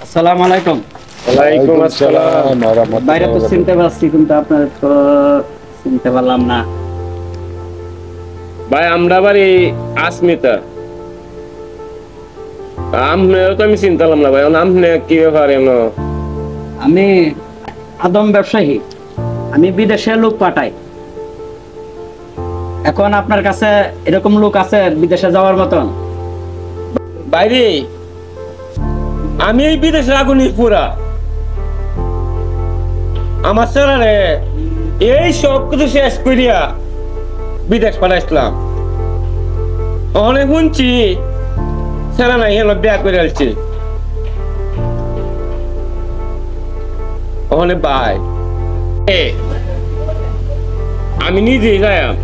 আসসালামু আলাইকুম। ওয়ালাইকুম আসসালাম। বাইরে তো চিনতে পারছি, কিন্তু আপনার তো চিনতে পারলাম না। ভাই আমরা বাড়ি আসমিতা। আমনেও তো আমি চিনতাম না ভাই, আমনে কি ব্যাপার এনো? আমি আদম ব্যবসায়ী, আমি বিদেশে লোক পাঠাই। এখন আপনার কাছে এরকম লোক আছে বিদেশে যাওয়ার মতন? বাইরে আমি এই বিদেশের আগুনই পুরা আমার স্যারারে এই সব কিছু শেষ করিয়া বিদেশ পাঠাইছিলাম। অনেক শুনছি স্যারা নাই হেন বিয়া করে আসছি। অনেক ভাই আমি নিজেই যাইম,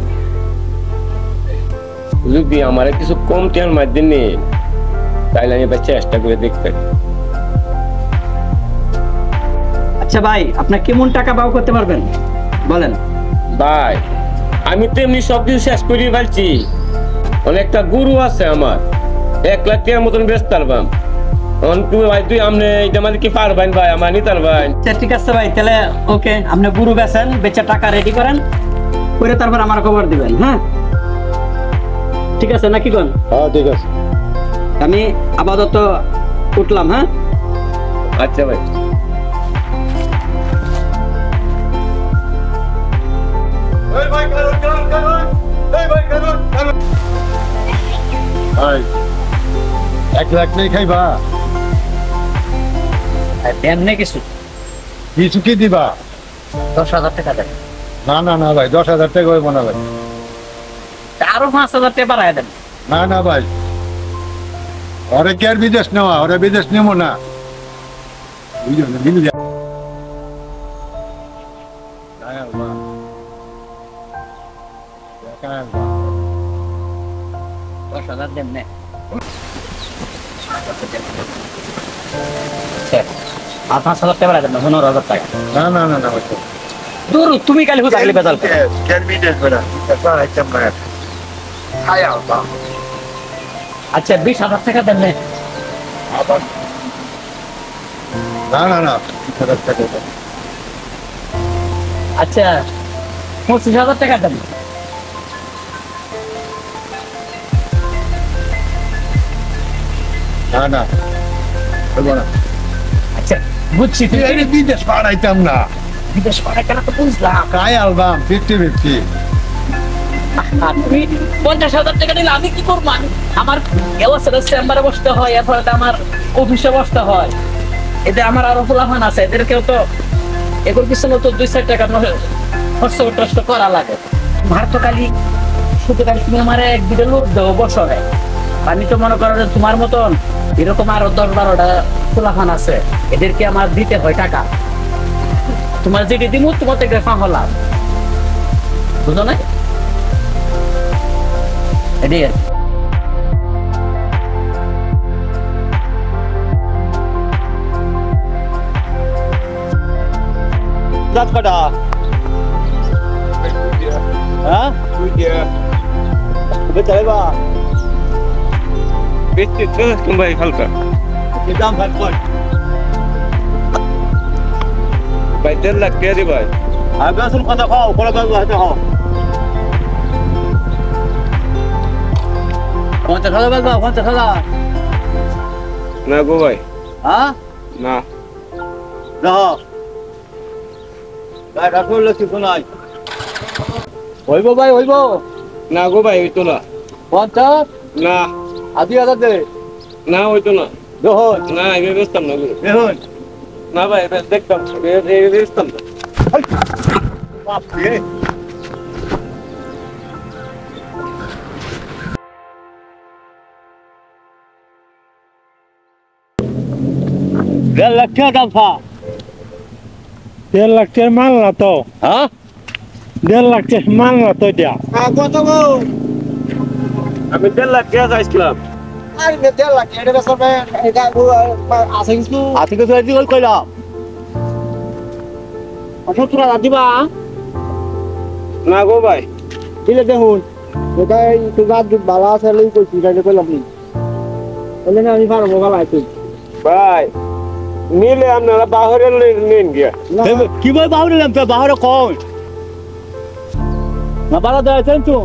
যদি আমার কিছু কম টিয়ার মাধ্যমে তাইলে আমি এবার চেষ্টা করে দেখতে। আচ্ছা ভাই, আপনার কেমন টাকা বাউ করতে পারবেন বলেন? ভাই আমি তো এমনি সবকিছু শেষ করে ফেলছি। অনেকটা গুরু আছে আমার, 1 লাখ টাকার মতন বেচতে পারবাম। ভাই তুই আমনে এটা মানে কি পারবেন ভাই, আমার নিতে পারবেন? আচ্ছা ঠিক আছে ভাই, তাহলে ওকে, আপনি গুরু বেচেন, বেচে টাকা রেডি করেন, করে তারপর আমার খবর দিবেন। হ্যাঁ ঠিক আছে নাকি কোন? হ্যাঁ ঠিক আছে। আমি আপাতত উঠলাম। হ্যাঁ আচ্ছা ভাই। ভাই 1 লাখ নেই খাইবা? দেন না কিছু, কিছু কি দিবা? 10,000 টাকা দেন। না না না ভাই, 10,000 টাকা হইব না ভাই। আরো 5,000 টাকা বাড়ায় দেন। না না ভাই, ওরে কি আর বিদেশ নেওয়া? ওরে বিদেশ নেবো না, বুঝলি না? দিলি যা। কায়াল বা কায়াল বা 10,000 দেন না। আর 5,000 টাকা বাড়ায় দেন না, 15,000 টাকা। না না না না ভাই, দূর তুমি কালি হুদাগলি বেজাল করো। কেন বিদেশ বেড়া এটা আইটেম না কায়াল বা। আচ্ছা 20,000 টাকা দেন না। আবার না না না 20,000 টাকা দাও। আচ্ছা 25,000 টাকা দেন। না না হইব না। আচ্ছা বুঝছি, তুই এই বিদেশ পাঠাইতাম না, বিদেশ পাঠায় কেন তো বুঝলাম। কাই অ্যালবাম 50-50। আর তুমি 50,000 টাকা দিলে আমি কি করবো? আমার চেম্বারে বসতে হয়, এরপরে আমার অফিসে বসতে হয়। এদের আমার আরো ফুলাফান আছে, এদেরকেও তো এগুলোর পিছনে তো 2-4 টাকা খরচ করা লাগে। আমার তো খালি শুধু খালি তুমি আমার 1-2টা লোক দেবো বছরে। আমি তো মনে করো যে তোমার মতন এরকম আরো 10-12টা ফুলাফান আছে, এদেরকে আমার দিতে হয় টাকা। তোমার যেটি দিব তোমার থেকে হলাম, বুঝো না? এটাই আর কি। দাঁত কাটা হ্যাঁ চাইবা বেচতে তো ভাই হালকা দাম ভাগ কর ভাই 1.5 লাখ টাকা দি ভাই। আগে আসুন কথা খাও পরে খাও হাতে খাও 50,000 বাগা 50,000 না গো ভাই, হ্যাঁ না যাও গায় রাখো লক্ষ্মী শোনাই হইব ভাই হইব না গো ভাই, হইতো না। 50 না আদি হাজার দে না হইতো না। দেখুন না এবার বেচতাম না গো। দেখুন না ভাই এবার দেখতাম বেচতাম না। বাপ রে লাখ টাকা দাম ফা 1.5 লাখ টাকার মাল না তো, হ্যাঁ 1.5 লাখ টাকার মাল না তো এটা। কত গো আমি 1.5 লাখ টাকা চাইছিলাম। আর মেতে লাখ এটা বেসবে এটা আছে কিছু আছে কিছু এদি কইলাম 70,000 দিবা না গো ভাই, দিলে দেখুন ওটাই একটু গাছ ভালো আছে লই কইছি তাইলে কইলাম নি বলে না আমি পারবো গালা আইছি ভাই নিলে আপনারা বাহরে নেন গিয়া কি বল বাহুরে নাম তো বাহুরে কম না বাড়া দেয় তো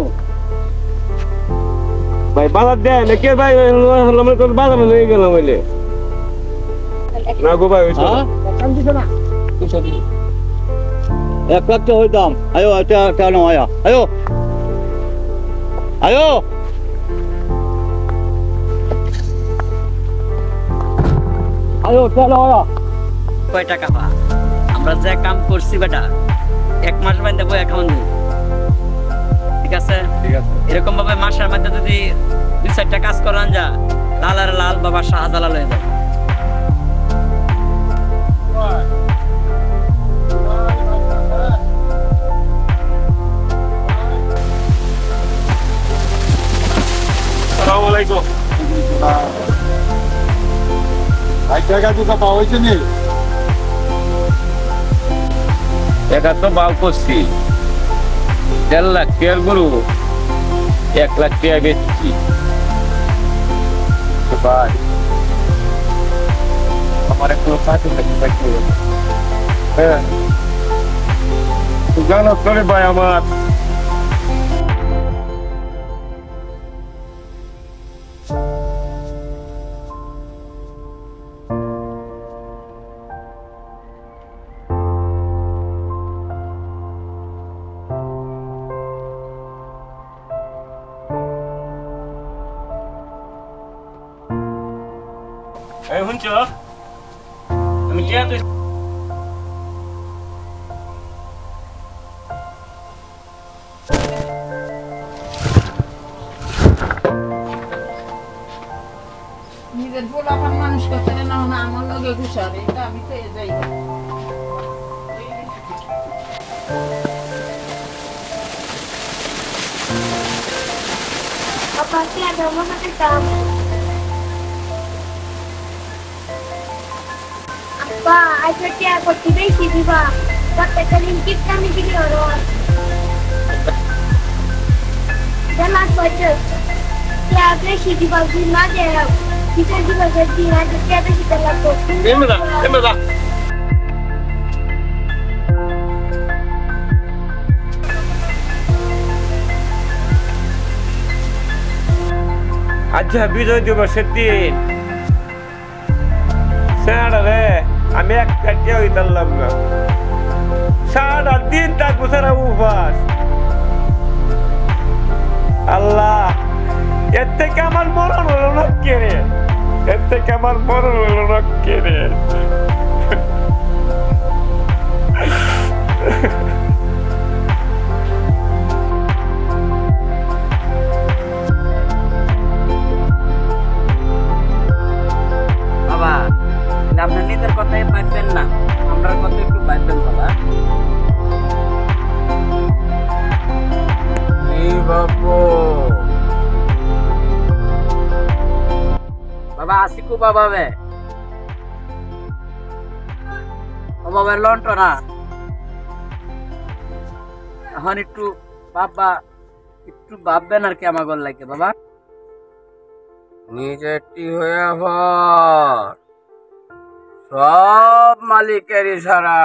ভাই বাজার দেয় না কে ভাই আমার তো বাজারে নিয়ে গেলাম বলে না গো ভাই ওইসব না। 1 লাখ তো হইতাম আয়ো এটা নাও আয়া আয়ো আয়ো আয়ো চলো আয়া কয় টাকা পা আমরা যে কাম করছি বেটা 1 মাস বাইন্দে বই অ্যাকাউন্ট ঠিক আছে এরকম ভাবে মাসের মধ্যে যদি 2-4টা কাজ করান যা লাল আর লাল বাবা শাহজালাল হয়ে যায় আসসালামু আলাইকুম ভাই টাকা দুটো পাওয়া হয়েছে নি একা তো বাল করছি 1.5 লাখ টাকার গরু 1 লাখ টাকা বেচছি ভাই আমার একটু সাথে থাকতে হ্যাঁ জানো করে ভাই আমার এই শুনছ আমি টিয়া তুই নিজের পোলাপান মানুষ করতে না না আমার লগে ঘুষারে এটা আমি তো যাই Aparte vamos a cantar. Apa, aja dia aku tiba sini ba. Kata kelingkit kami di orang. Jalan saja. Dia ada sini ba guna dia. Kita juga jadi ada dia ada kita lakukan. Emang আচ্ছা বিজয় দিবসের দিন স্যারে আমি এক কাটিয়ে হইতাম না সারা দিন থাকবো সারা উপবাস আল্লাহ এর থেকে আমার মরণ হলো না কে রে এর থেকে আমার মরণ হলো না কে রে বাবা আপনার নিজের কথাই ভাববেন না আমরা কথা একটু ভাববেন বাবা বাবা আসিকু বাবা বে বাবা লন্ট না এখন একটু বাবা একটু ভাববেন আর কি আমার লাগে বাবা নিজেরটি হয়ে সব মালিকের ইশারা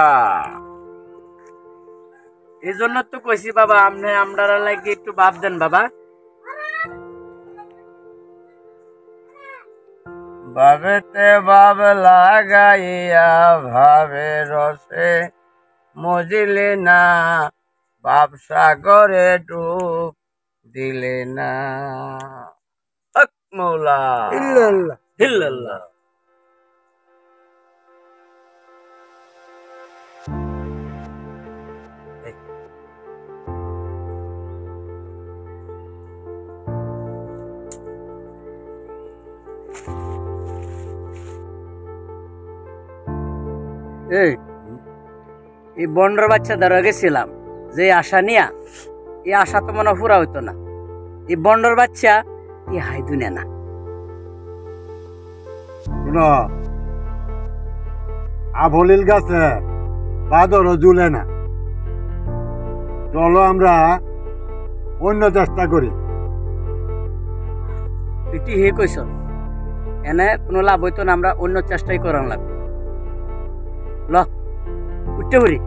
এই জন্য তো কইছি বাবা আপনি আমরা লাগে একটু ভাব দেন বাবা ভাবেতে ভাব লাগাইয়া ভাবে রসে মজিলে না ভাব সাগরে ডুব দিলে না হক মৌলা ইল্লাল্লাহ ইল্লাল্লাহ এই বন্ডর বাচ্চা ধরে গেছিলাম যে আশা নিয়া এই আশা তো মনে পুরা হইতো না এই বন্ডর বাচ্চা এই হাই দুনিয়া না আভলিল গাছে বাদরও জুলে না চলো আমরা অন্য চেষ্টা করি এটি হে কইস এনে কোনো লাভ হইতো না আমরা অন্য চেষ্টাই করার লাগবে ল উঠতে পারি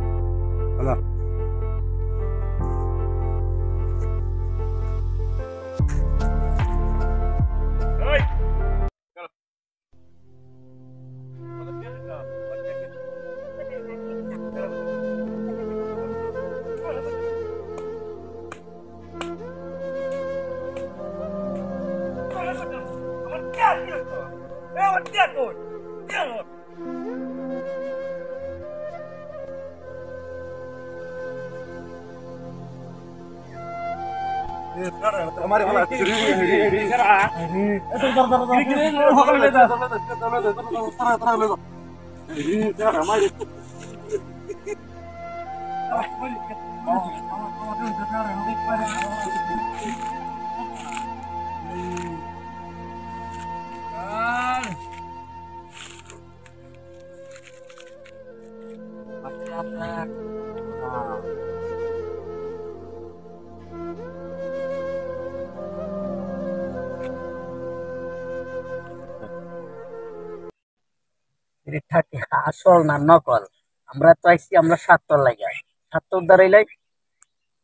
আসল না নকল আমরা তো আইছি আমরা ৭ লাগে ৭ দাঁড়াইলাই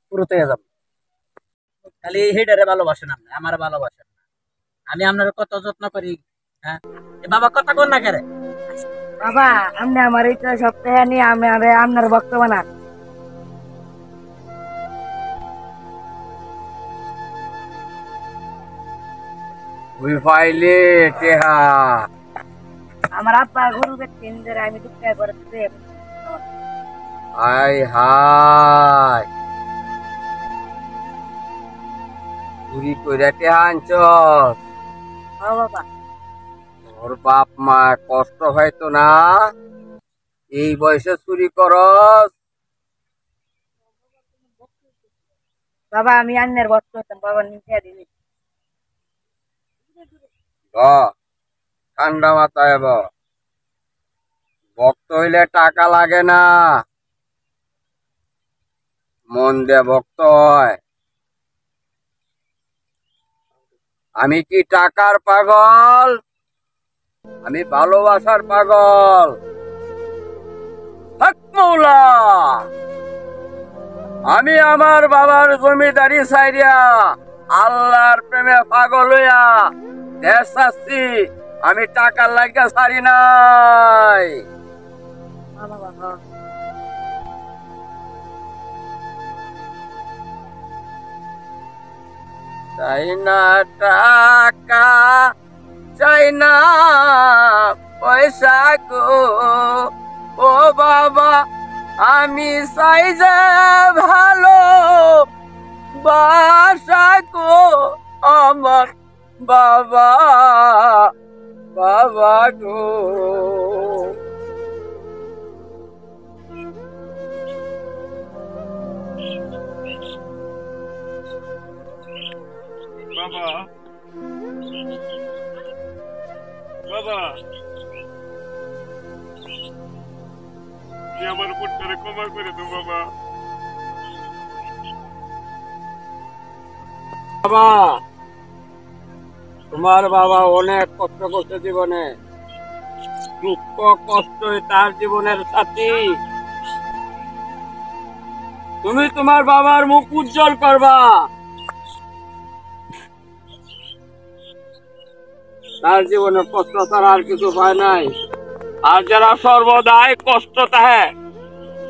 পুরোতে যাব খালি হেডারে ভালোবাসেন আপনি আমার ভালোবাসেন না আমি আপনার কত যত্ন করি হ্যাঁ বাবা কথা কোন না করে বাবা আপনি আমার এই সপ্তাহে নিয়ে আমি আপনার ভক্ত বানান ওই ফাইলে টেহা আমার আব্বা গরুকে 3 দিন আমি দুঃখে করতে হাই হাই চুরি কইরা টেহা আনছ বাবা তোর বাপ মা কষ্ট হয়তো না এই বয়সে চুরি করস বাবা আমি আন্নের ভক্ত হতাম বাবা নিচে দিনি ঠান্ডা মাথায় ভক্ত হইলে টাকা লাগে না মন দিয়ে ভক্ত হয় আমি কি টাকার পাগল আমি ভালোবাসার পাগল হক মৌলা আমি আমার বাবার জমিদারি সাইরিয়া আল্লাহর প্রেমে পাগল হইয়া দেশ আসছি আমি টাকার লাগা সারি নাই চাই না টাকা চাই না পয়সা গো ও বাবা আমি চাই যে ভালো বাসা গো আমার বাবা বাবা গো বাবা বাবা তুই আমার পুত্ররে ক্ষমা করে দো বাবা বাবা তোমার বাবা অনেক কষ্ট করছে জীবনে দুঃখ কষ্টই তার জীবনের সাথী তুমি তোমার বাবার মুখ উজ্জ্বল করবা তার জীবনে কষ্ট ছাড়া আর কিছু ভয় নাই আর যারা সর্বদাই কষ্ট থাকে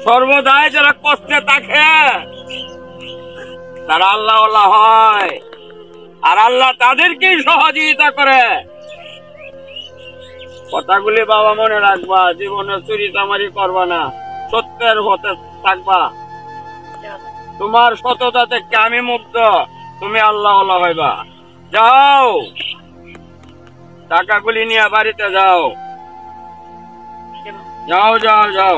সর্বদাই যারা কষ্টে থাকে তারা আল্লাহ হয় আর আল্লাহ তাদেরকেই সহযোগিতা করে কথাগুলি বাবা মনে রাখবা জীবনে চুরি চামারি করবা না সত্যের হতে থাকবা তোমার সততা থেকে আমি মুক্ত তুমি আল্লাহ হইবা যাও টাকাগুলি নিয়ে বাড়িতে যাও যাও যাও যাও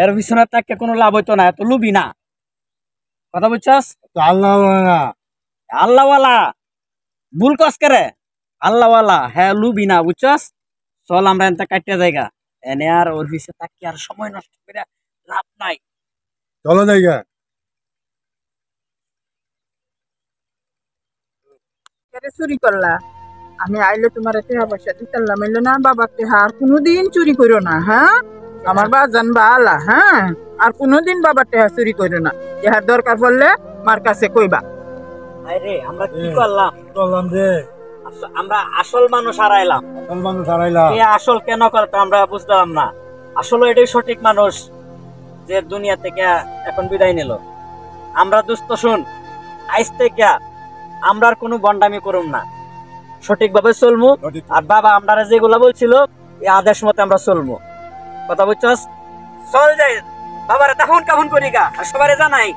এর পিছনে তাকে কোনো লাভ হইতো না এত লুবি না কথা বুঝছস আল্লাহওয়ালা ভুল কস করে আল্লাহওয়ালা হ্যাঁ লুবি না বুঝছস চল আমরা এনতে কাটিয়া জায়গা এনে আর ওর পিছনে তাকে আর সময় নষ্ট করে লাভ নাই চলো জায়গা লাগে চুরি করলা আমি আইলে তোমার টাকা পয়সা দিতাম এলো না বাবাকে আর কোনোদিন চুরি করো না হ্যাঁ আমার বাজান বালা হ্যাঁ আর কোনোদিন বাবার টাকা চুরি করো না যাহার দরকার পড়লে মার কাছে কইবা আরে আমরা কি করলাম করলাম যে আমরা আসল মানুষ হারাইলাম মানুষ হারাইলা কে আসল কেন করে তা আমরা বুঝলাম না আসলে এটাই সঠিক মানুষ যে দুনিয়া থেকে এখন বিদায় নিল আমরা দুস্থ শুন আইস থেকে আমরা আর কোনো গন্ডামি করুম না সঠিকভাবে চলমু আর বাবা আমরা যেগুলা বলছিল এই আদেশ মতে আমরা চলমু কথা বুঝছস চল যাই বাবারে তখন কেমন করি গা আর সবারে জানাই